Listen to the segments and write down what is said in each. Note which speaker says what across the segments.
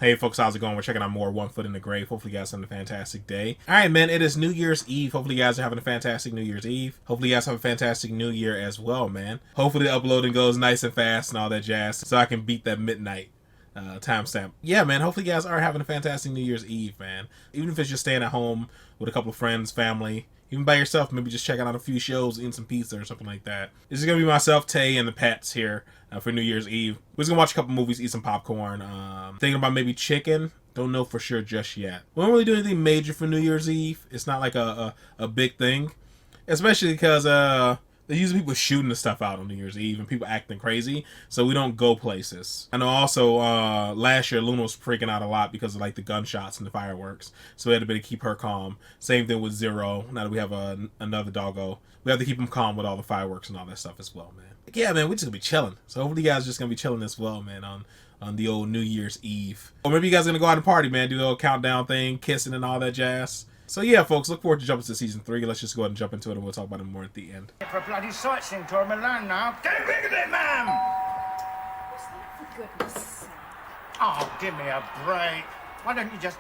Speaker 1: Hey folks, how's it going? We're checking out more One Foot in the Grave. Hopefully you guys are having a fantastic day. Alright man, it is New Year's Eve. Hopefully you guys are having a fantastic New Year's Eve. Hopefully you guys have a fantastic New Year as well, man. Hopefully the uploading goes nice and fast and all that jazz so I can beat that midnight timestamp. Yeah man, hopefully you guys are having a fantastic New Year's Eve, man. Even if it's just staying at home with a couple of friends, family, even by yourself, maybe just checking out a few shows, eating some pizza or something like that. This is going to be myself, Tay, and the pets here for New Year's Eve. We're just going to watch a couple movies, eat some popcorn. Thinking about maybe chicken. Don't know for sure just yet. We don't really do anything major for New Year's Eve. It's not like a big thing. Especially because there's usually people shooting the stuff out on New Year's Eve and people acting crazy, so we don't go places. I know also last year Luna was freaking out a lot because of like the gunshots and the fireworks, so we had to be to keep her calm. Same thing with Zero. Now that we have another doggo, we have to keep him calm with all the fireworks and all that stuff as well, man. But yeah, man, we're just gonna be chilling. So hopefully you guys are just gonna be chilling as well, man, on the old New Year's Eve. Or maybe you guys are gonna go out and party, man, do the old countdown thing, kissing and all that jazz. So yeah, folks, look forward to jumping to season 3. Let's just go ahead and jump into it, and we'll talk about it more at the end.
Speaker 2: For a bloody sightseeing tour of Milan now. Get rid of it, ma'am!
Speaker 3: What's that, for goodness sake?
Speaker 2: Oh, give me a break. Why don't you just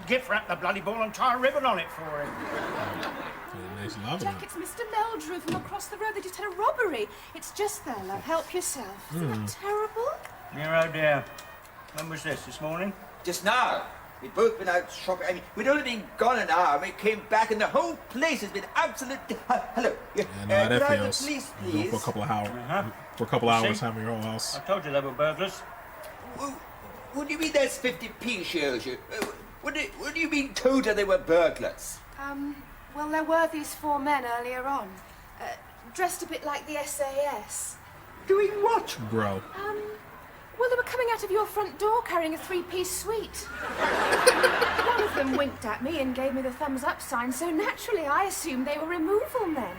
Speaker 2: gift wrap the bloody ball and tie a ribbon on it for him?
Speaker 1: Yeah, nice love.
Speaker 3: Jack, it's Mr. Meldrew from across the road. They just had a robbery. It's just there, love. Help yourself. Isn't that terrible?
Speaker 2: Dear, oh dear. When was this morning?
Speaker 4: Just now. We've both been out shopping. I mean, we'd only been gone an hour. We came back and the whole place has been absolutely... Hello.
Speaker 1: Yeah, no, how that
Speaker 4: could I have
Speaker 1: feels.
Speaker 4: the police,
Speaker 1: Go
Speaker 4: please?
Speaker 1: for a couple of hours. For a couple hours,
Speaker 2: See?
Speaker 1: having your own house.
Speaker 2: I told you they were burglars.
Speaker 4: What do you mean there's 50p shows you? What do you mean told her they were burglars?
Speaker 3: Well, there were these 4 men earlier on. Dressed a bit like the SAS.
Speaker 4: Doing what?
Speaker 1: Bro.
Speaker 3: Well, they were coming out of your front door carrying a 3-piece suite. One of them winked at me and gave me the thumbs up sign, so naturally I assumed they were removal men.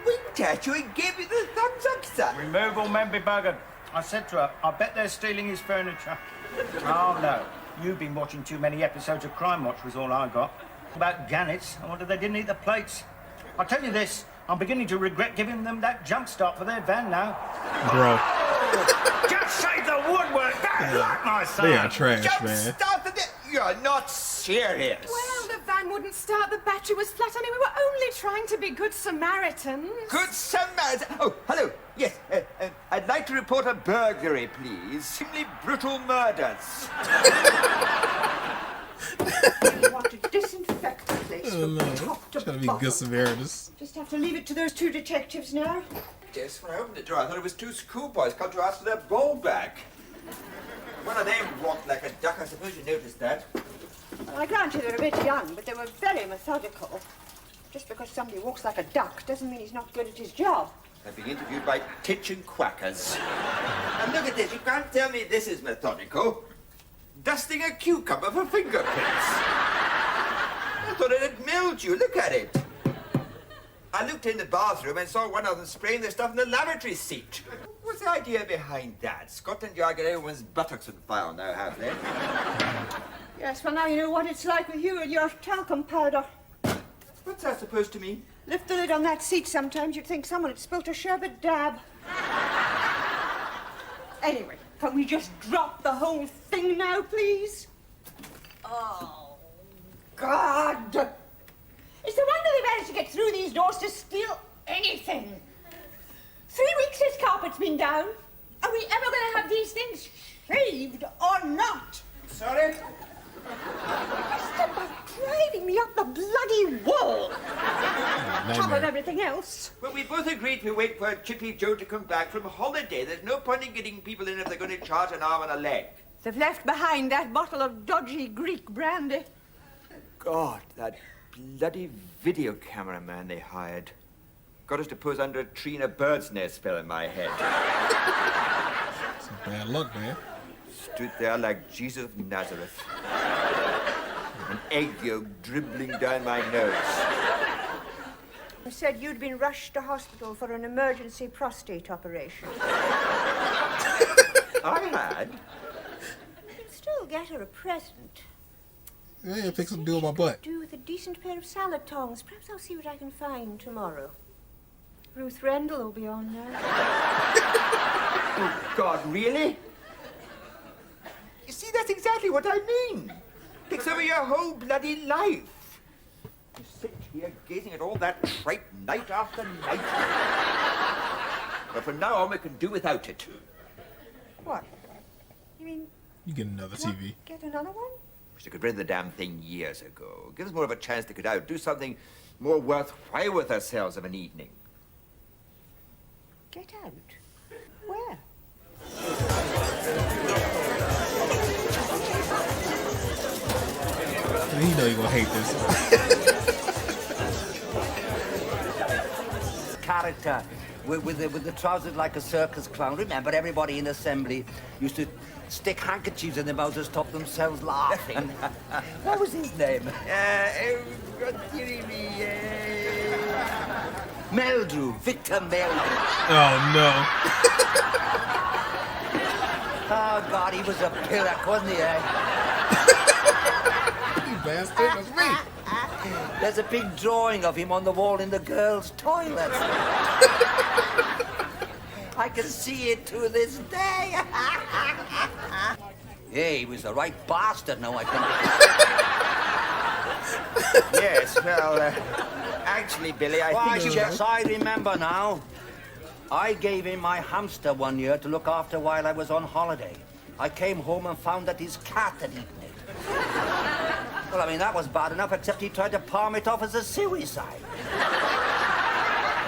Speaker 4: Winked at you and gave you the thumbs up, sir.
Speaker 2: Removal men be buggered. I said to her, I bet they're stealing his furniture. Oh, no. You've been watching too many episodes of Crime Watch was all I got. About Gannets, I wonder they didn't eat the plates. I'll tell you this, I'm beginning to regret giving them that jump start for their van now.
Speaker 1: Bro.
Speaker 2: Just save the woodwork, that's right, my son.
Speaker 1: They are trash,
Speaker 4: Jump
Speaker 1: man.
Speaker 4: started it. You're not serious.
Speaker 3: Well, the van wouldn't start, the battery was flat. I mean, we were only trying to be good Samaritans.
Speaker 4: Good Samaritan. Oh, hello. Yes, I'd like to report a burglary, please. Simply brutal murders.
Speaker 5: You want to disinfect the place from top to
Speaker 1: It's gotta be
Speaker 5: bottom.
Speaker 1: good Samaritans.
Speaker 5: Just have to leave it to those 2 detectives now.
Speaker 4: Yes, when I opened the door, I thought it was 2 schoolboys come to ask for their ball back. One of them walked like a duck. I suppose you noticed that.
Speaker 5: Well, I grant you they're a bit young, but they were very methodical. Just because somebody walks like a duck doesn't mean he's not good at his job.
Speaker 4: I've been interviewed by kitchen quackers. And look at this. You can't tell me this is methodical. Dusting a cucumber for fingerprints. I thought it had mildew. Look at it. I looked in the bathroom and saw one of them spraying the stuff in the lavatory seat. What's the idea behind that? Scotland Yard got everyone's buttocks on file now, have they?
Speaker 5: Yes, well, now you know what it's like with you and your talcum powder.
Speaker 4: What's that supposed to mean?
Speaker 5: Lift the lid on that seat sometimes, you'd think someone had spilt a sherbet dab. Anyway, can we just drop the whole thing now, please? Oh, God! It's the wonder they managed to get through these doors to steal anything. 3 weeks this carpet's been down. Are we ever going to have these things shaved or not?
Speaker 4: Sorry?
Speaker 5: Stop driving me up the bloody wall. Top of everything else.
Speaker 4: Well, we both agreed to wait for Chippy Joe to come back from holiday. There's no point in getting people in if they're going to charge an arm and a leg.
Speaker 5: They've left behind that bottle of dodgy Greek brandy.
Speaker 4: God, that bloody video cameraman they hired. Got us to pose under a tree and a bird's nest fell in my head.
Speaker 1: Some bad luck, man.
Speaker 4: Stood there like Jesus of Nazareth. An egg yolk dribbling down my nose.
Speaker 5: You said you'd been rushed to hospital for an emergency prostate operation.
Speaker 4: I had.
Speaker 5: You can still get her a present.
Speaker 1: Yeah, pick something to do with my butt.
Speaker 5: Do with a decent pair of salad tongs. Perhaps I'll see what I can find tomorrow. Ruth Rendell will be on now.
Speaker 4: Oh, God, really? You see, that's That's exactly what I mean. Takes over your whole bloody life. You sit here gazing at all that tripe night after night. But from now on, we can do without it.
Speaker 5: What? You mean
Speaker 1: You get another TV.
Speaker 5: get another one?
Speaker 4: We should get rid of the damn thing years ago. Give us more of a chance to get out. Do something more worthwhile with ourselves of an evening.
Speaker 5: Get out? Where?
Speaker 1: You know you're gonna hate this.
Speaker 6: Character with the trousers like a circus clown. Remember, everybody in assembly used to stick handkerchiefs in their mouths to stop themselves laughing. What was his name? Meldrew, Victor Meldrew.
Speaker 1: Oh no.
Speaker 6: Oh God, he was a pillock, wasn't he? Eh?
Speaker 1: You bastard, that's me.
Speaker 6: There's a big drawing of him on the wall in the girls' toilet. I can see it to this day. Yeah, he was the right bastard, now I can...
Speaker 4: Yes, well, actually, Billy, I
Speaker 6: Why,
Speaker 4: think...
Speaker 6: yes, I remember now. I gave him my hamster one year to look after while I was on holiday. I came home and found that his cat had eaten it. Well, I mean, that was bad enough, except he tried to palm it off as a suicide.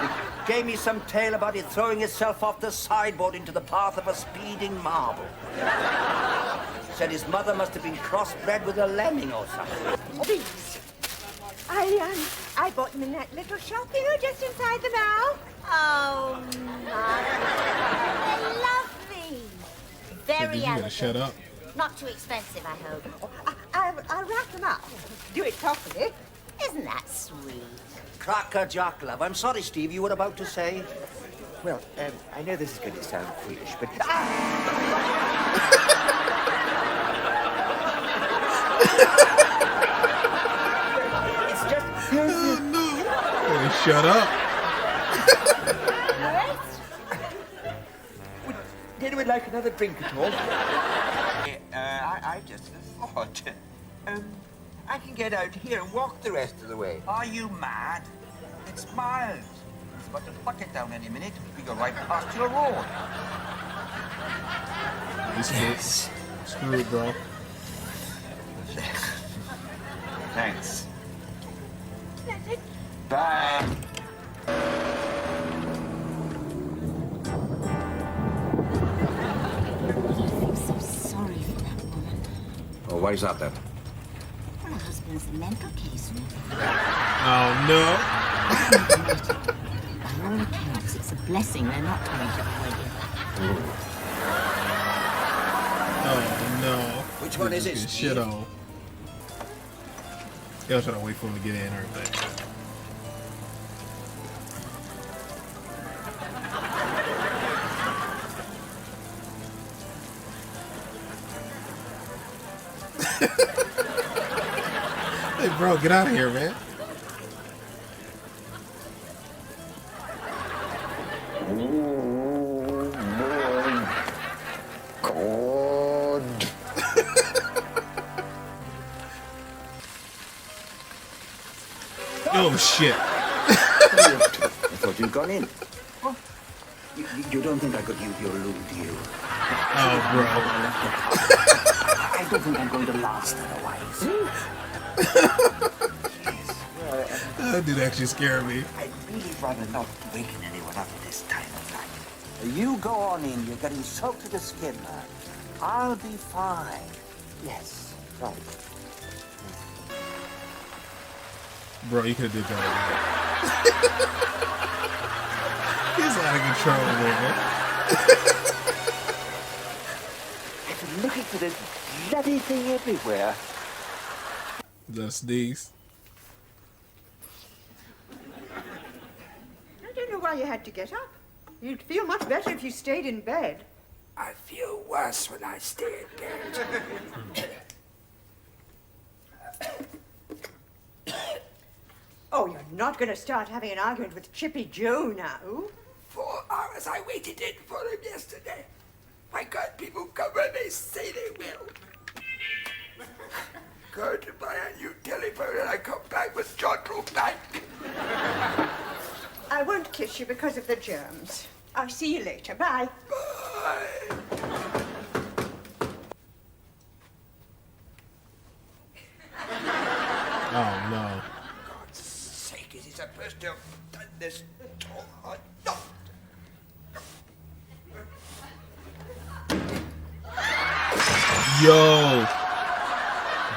Speaker 6: He gave me some tale about it throwing itself off the sideboard into the path of a speeding marble. Said his mother must have been crossbred with a lemming or something.
Speaker 5: These. I bought them in that little shop, you know, just inside the mall.
Speaker 7: Oh, Mother. They're lovely. Very
Speaker 1: You gotta
Speaker 7: elegant.
Speaker 1: shut up.
Speaker 7: Not too expensive, I hope.
Speaker 5: I'll wrap them up. Do it properly.
Speaker 7: Isn't that sweet?
Speaker 6: Cracker Jack, love. I'm sorry, Steve, you were about to say?
Speaker 4: Well, I know this is going to sound foolish, but... It's just...
Speaker 1: Hey, shut up.
Speaker 4: Would anyone like another drink at all? I just thought... I can get out here and walk the rest of the way.
Speaker 8: Are you mad? It's miles. It's about to bucket down any minute. We go right past your road.
Speaker 1: Yes. Screw it, bro.
Speaker 4: Thanks.
Speaker 5: That's it.
Speaker 4: Bye.
Speaker 7: I'm so sorry for that woman.
Speaker 4: Oh, why is that then?
Speaker 7: Well, her husband's a mental case.
Speaker 1: Oh no.
Speaker 7: By all accounts, it's a blessing they're not coming to the wedding.
Speaker 1: Oh no.
Speaker 6: Which one is it,
Speaker 1: Get
Speaker 6: Steve?
Speaker 1: shit on. Yeah, I was trying to wait for him to get in or everything. Hey, bro, get out of here, man. Oh shit.
Speaker 6: I thought you'd gone in. Oh, you don't think I could use your loom, do you?
Speaker 1: Oh, bro.
Speaker 6: I don't think I'm going to last otherwise.
Speaker 1: That did actually scare me.
Speaker 6: I'd really rather not waken anyone up at this time of night. You go on in. You're getting soaked to the skin, man. I'll be fine. Yes, right.
Speaker 1: Bro, you could have did better. He's out of control, man.
Speaker 6: I've been looking for this bloody thing everywhere.
Speaker 1: Just these.
Speaker 5: I don't know why you had to get up. You'd feel much better if you stayed in bed.
Speaker 6: I feel worse when I stay in bed.
Speaker 5: Oh, you're not going to start having an argument with Chippy Joe now.
Speaker 6: 4 hours I waited in for him yesterday. My God, people come when they say they will.
Speaker 4: go to buy a new telephone and I come back with John back.
Speaker 5: I won't kiss you because of the germs. I'll see you later. Bye.
Speaker 4: Bye.
Speaker 1: Oh no.
Speaker 4: God's sake, is he supposed to have done this? Oh, no.
Speaker 1: Yo.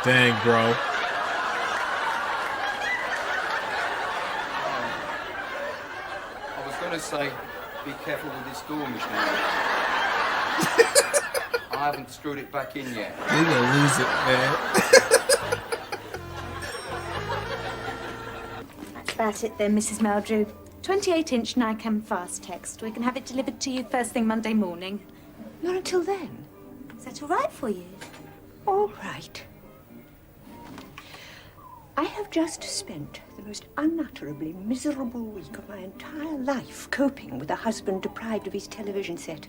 Speaker 1: Dang, bro.
Speaker 8: I was going to say, be careful with this door machine. I haven't screwed it back in yet.
Speaker 1: You're gonna lose it, man.
Speaker 9: That's about it then, Mrs. Meldrew. 28-inch Nikon fast text. We can have it delivered to you first thing Monday morning.
Speaker 5: Not until then.
Speaker 9: Is that all right for you?
Speaker 5: All right. I have just spent the most unutterably miserable week of my entire life coping with a husband deprived of his television set.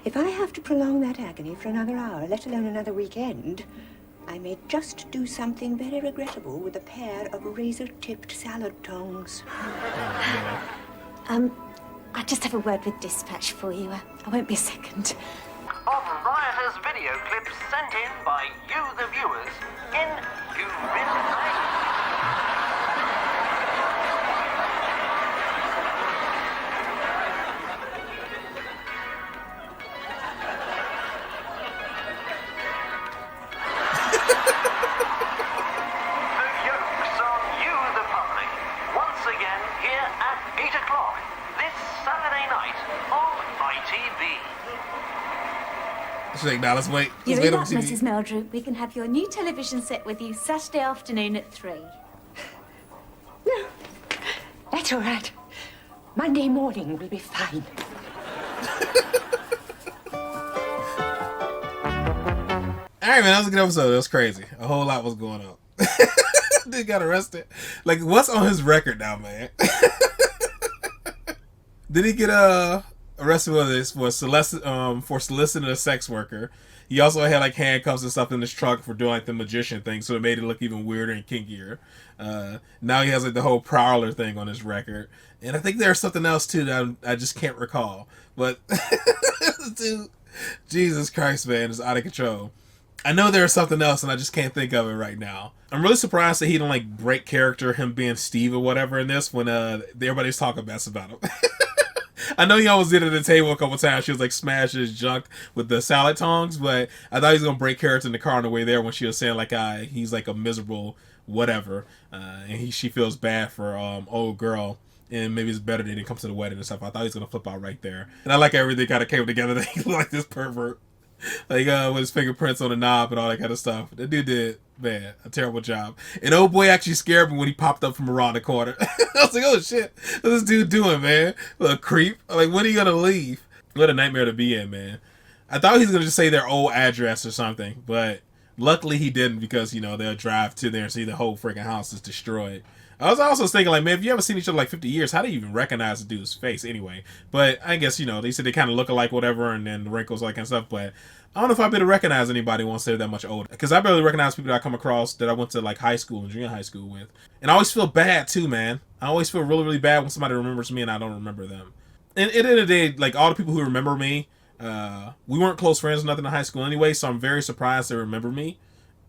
Speaker 5: If I have to prolong that agony for another hour, let alone another weekend, I may just do something very regrettable with a pair of razor-tipped salad tongs.
Speaker 9: I'll just have a word with dispatch for you. I won't be a second.
Speaker 10: Of riotous video clips sent in by you, the viewers, in You've Been Idle. The jokes on you, the public, once again here at 8 o'clock this Saturday night on ITV.
Speaker 1: She's like, nah, let's wait.
Speaker 9: You're
Speaker 1: Let's
Speaker 9: in
Speaker 1: wait
Speaker 9: that,
Speaker 1: on TV.
Speaker 9: Mrs. Meldrew. We can have your new television set with you Saturday afternoon at 3.
Speaker 5: No, that's all right. Monday morning will be fine.
Speaker 1: All right, man, that was a good episode. It was crazy. A whole lot was going on. Dude got arrested. Like, what's on his record now, man? Did he get arrested for this for soliciting a sex worker? He also had like handcuffs and stuff in his trunk for doing like the magician thing, so it made it look even weirder and kinkier. Now he has like the whole prowler thing on his record, and I think there's something else too that I just can't recall. But dude, Jesus Christ, man, it's out of control. I know there's something else, and I just can't think of it right now. I'm really surprised that he didn't like break character, him being Steve or whatever in this when everybody's talking mess about him. I know he almost did it at the table a couple times. She was like smashing his junk with the salad tongs, but I thought he was gonna break character in the car on the way there when she was saying like he's like a miserable whatever, and she feels bad for old girl, and maybe it's better that he didn't come to the wedding and stuff. I thought he was gonna flip out right there, and I like everything kind of came together that he looked like this pervert, like with his fingerprints on the knob and all that kind of stuff. The dude did, man, a terrible job. And old boy actually scared me when he popped up from around the corner. I was like, oh shit, what's this dude doing, man? Little creep. Like, when are you gonna leave? What a nightmare to be in, man. I thought he was gonna just say their old address or something, but luckily he didn't, because they'll drive to there and see the whole freaking house is destroyed. I was also thinking, like, man, if you haven't seen each other like 50 years, how do you even recognize the dude's face anyway? But I guess, they said they kind of look alike, whatever, and then the wrinkles, all that kind of stuff. But I don't know if I'd be able to recognize anybody once they're that much older. Because I barely recognize people that I come across that I went to, like, high school and junior high school with. And I always feel bad, too, man. I always feel really, really bad when somebody remembers me and I don't remember them. And at the end of the day, like, all the people who remember me, we weren't close friends or nothing in high school anyway, so I'm very surprised they remember me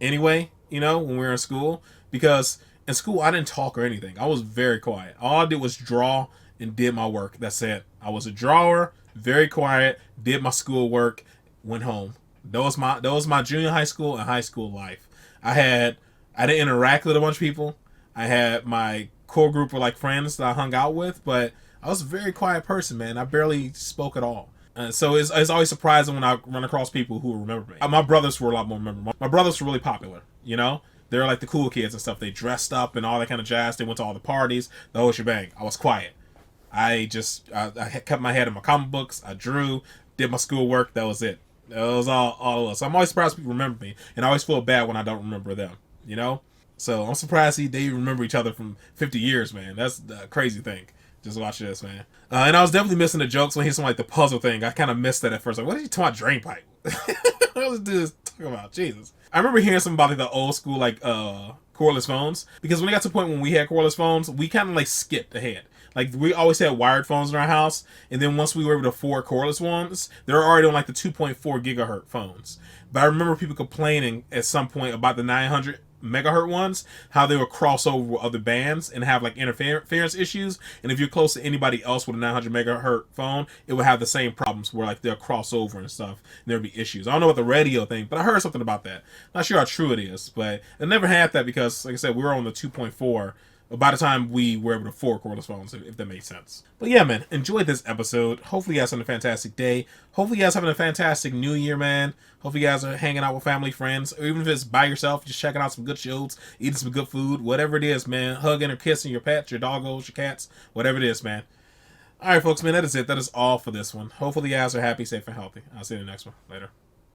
Speaker 1: anyway, when we were in school. Because in school, I didn't talk or anything. I was very quiet. All I did was draw and did my work. That's it. I was a drawer, very quiet, did my school work, went home. That was my junior high school and high school life. I didn't interact with a bunch of people. I had my core group of like friends that I hung out with, but I was a very quiet person, man. I barely spoke at all. So it's always surprising when I run across people who remember me. My brothers were a lot more memorable. My brothers were really popular, They're like the cool kids and stuff. They dressed up and all that kind of jazz. They went to all the parties, the whole shebang. I was quiet. I kept my head in my comic books. I drew, did my schoolwork. That was it. That was all it was. So I'm always surprised people remember me. And I always feel bad when I don't remember them, So I'm surprised they remember each other from 50 years, man. That's a crazy thing. Just watch this, man. And I was definitely missing the jokes when he's on like the puzzle thing. I kind of missed that at first. Like, what did you talk about? Drain pipe? What was this talking about? Jesus. I remember hearing something about like the old school like cordless phones, because when we got to the point when we had cordless phones, we kind of like skipped ahead. Like, we always had wired phones in our house, and then once we were able to afford cordless ones, they were already on like the 2.4 gigahertz phones. But I remember people complaining at some point about the 900 megahertz ones, how they would cross over with other bands and have like interference issues. And if you're close to anybody else with a 900 megahertz phone, it would have the same problems where like they'll cross over and stuff, and there'd be issues. I don't know about the radio thing, but I heard something about that. Not sure how true it is, but I never had that because, like I said, we were on the 2.4 by the time we were able to afford cordless phones, if that makes sense. But yeah, man, enjoy this episode. Hopefully you guys having a fantastic day. Hopefully you guys having a fantastic new year, man. Hopefully you guys are hanging out with family, friends, or even if it's by yourself, just checking out some good shows, eating some good food, whatever it is, man. Hugging or kissing your pets, your doggos, your cats, whatever it is, man. Alright, folks, man, that is it. That is all for this one. Hopefully you guys are happy, safe, and healthy. I'll see you in the next one. Later.